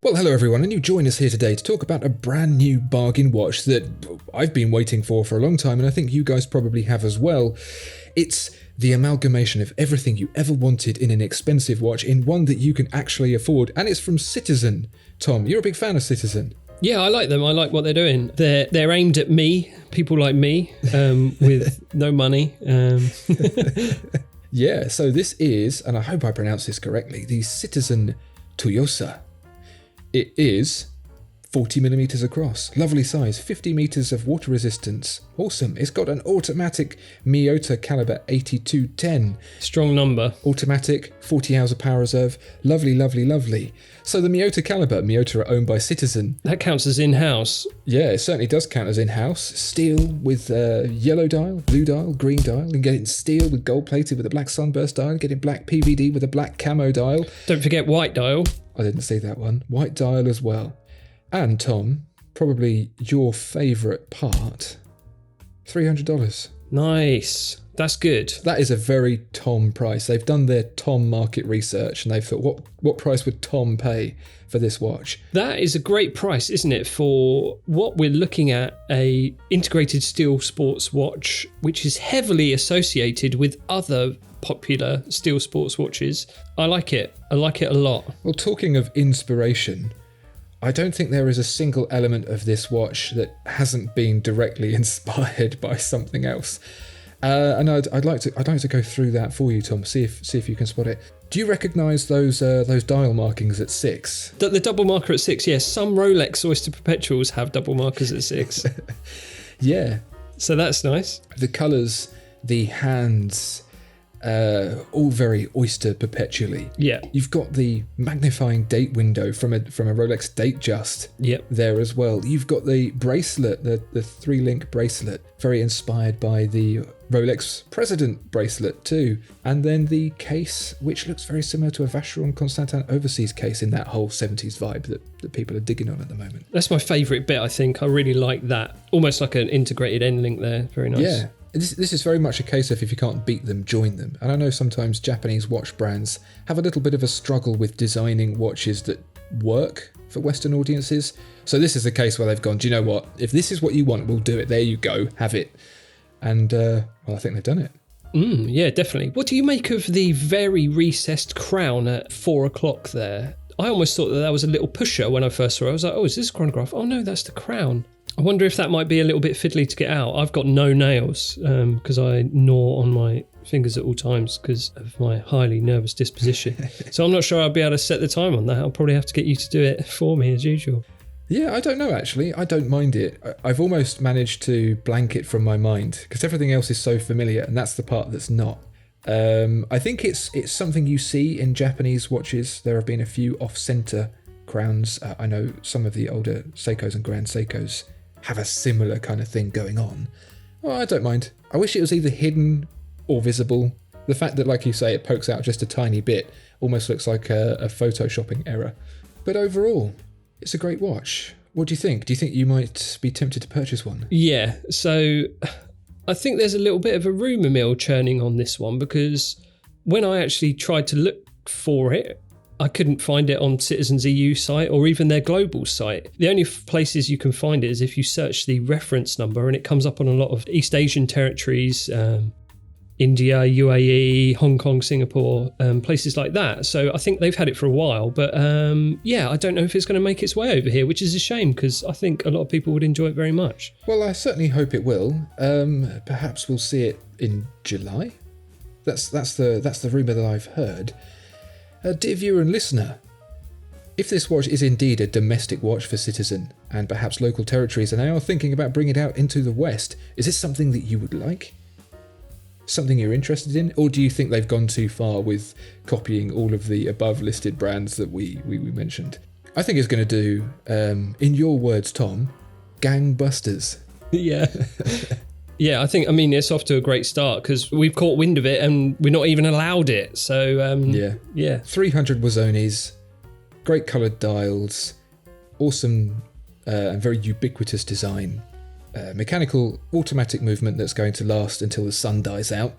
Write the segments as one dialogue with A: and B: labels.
A: Well, hello everyone, and you join us here today to talk about a brand new bargain watch that I've been waiting for a long time, and I think you guys probably have as well. It's the amalgamation of everything you ever wanted in an expensive watch in one that you can actually afford, and it's from Citizen. Tom, you're a big fan of Citizen.
B: Yeah, I like them. I like what they're doing. They're aimed at me, people like me, with no money.
A: Yeah, so this is, and I hope I pronounce this correctly, the Citizen Toyosa. It is 40 millimeters across, lovely size, 50 meters of water resistance, awesome. It's got an automatic Miyota caliber 8210.
B: Strong number.
A: Automatic, 40 hours of power reserve, lovely, lovely, lovely. So the Miyota caliber, Miyota are owned by Citizen.
B: That counts as in-house.
A: Yeah, it certainly does count as in-house. Steel with yellow dial, blue dial, green dial. You can get it in steel with gold plated with a black sunburst dial. Get it black PVD with a black camo dial.
B: Don't forget white dial.
A: I didn't see that one. White dial as well. And Tom, probably your favourite part, $300.
B: Nice. That's good.
A: That is a very Tom price. They've done their Tom market research and they've thought, what price would Tom pay for this watch?
B: That is a great price, isn't it, for what we're looking at, a integrated steel sports watch, which is heavily associated with other popular steel sports watches. I like it. I like it a lot.
A: Well, talking of inspiration, I don't think there is a single element of this watch that hasn't been directly inspired by something else. And I'd like to go through that for you, Tom. See if you can spot it. Do you recognise those dial markings at 6?
B: The double marker at 6, yes. Some Rolex Oyster Perpetuals have double markers at 6.
A: Yeah.
B: So that's nice.
A: The colours, the hands, all very Oyster Perpetually.
B: Yeah.
A: You've got the magnifying date window from a Rolex Datejust.
B: Yep.
A: There as well. You've got the bracelet, the 3-link bracelet, very inspired by the Rolex President bracelet too. And then the case, which looks very similar to a Vacheron Constantin Overseas case in that whole 70s vibe that people are digging on at the moment.
B: That's my favourite bit, I think. I really like that. Almost like an integrated end link there. Very nice.
A: Yeah. This is very much a case of if you can't beat them, join them. And I know sometimes Japanese watch brands have a little bit of a struggle with designing watches that work for Western audiences. So this is the case where they've gone, do you know what? If this is what you want, we'll do it. There you go. Have it. And, well, I think they've done it.
B: Yeah, definitely. What do you make of the very recessed crown at 4 o'clock there? I almost thought that was a little pusher when I first saw it. I was like, oh, is this a chronograph? Oh, no, that's the crown. I wonder if that might be a little bit fiddly to get out. I've got no nails because I gnaw on my fingers at all times because of my highly nervous disposition. So I'm not sure I'll be able to set the time on that. I'll probably have to get you to do it for me as usual.
A: Yeah, I don't know, actually. I don't mind it. I've almost managed to blank it from my mind because everything else is so familiar, and that's the part that's not. I think it's something you see in Japanese watches. There have been a few off-center crowns. I know some of the older Seikos and Grand Seikos have a similar kind of thing going on. Well, I don't mind. I wish it was either hidden or visible. The fact that, like you say, it pokes out just a tiny bit almost looks like a photoshopping error. But overall, it's a great watch. What do you think? Do you think you might be tempted to purchase one?
B: Yeah, so I think there's a little bit of a rumour mill churning on this one because when I actually tried to look for it, I couldn't find it on Citizen's EU site or even their global site. The only places you can find it is if you search the reference number, and it comes up on a lot of East Asian territories, India, UAE, Hong Kong, Singapore, places like that. So I think they've had it for a while, but yeah, I don't know if it's going to make its way over here, which is a shame because I think a lot of people would enjoy it very much.
A: Well, I certainly hope it will. Perhaps we'll see it in July. That's the rumour that I've heard. Dear viewer and listener, if this watch is indeed a domestic watch for Citizen and perhaps local territories and they are thinking about bringing it out into the West, is this something that you would like? Something you're interested in? Or do you think they've gone too far with copying all of the above listed brands that we mentioned? I think it's going to do, in your words, Tom, gangbusters.
B: Yeah. Yeah, I mean, it's off to a great start because we've caught wind of it and we're not even allowed it. So, yeah. 300
A: Wazonis, great coloured dials, awesome and very ubiquitous design, mechanical automatic movement that's going to last until the sun dies out.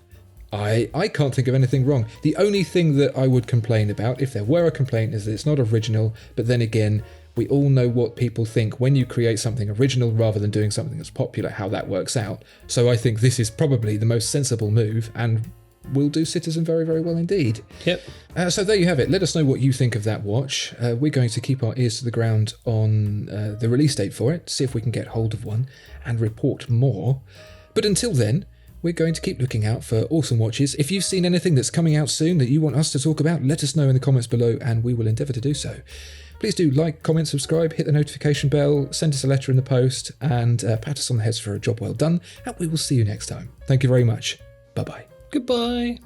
A: I can't think of anything wrong. The only thing that I would complain about, if there were a complaint, is that it's not original. But then again, we all know what people think when you create something original rather than doing something that's popular, how that works out. So I think this is probably the most sensible move and will do Citizen very, very well indeed.
B: Yep.
A: So there you have it. Let us know what you think of that watch. We're going to keep our ears to the ground on the release date for it, see if we can get hold of one and report more. But until then, we're going to keep looking out for awesome watches. If you've seen anything that's coming out soon that you want us to talk about, let us know in the comments below and we will endeavour to do so. Please do like, comment, subscribe, hit the notification bell, send us a letter in the post, and pat us on the heads for a job well done. And we will see you next time. Thank you very much. Bye-bye.
B: Goodbye.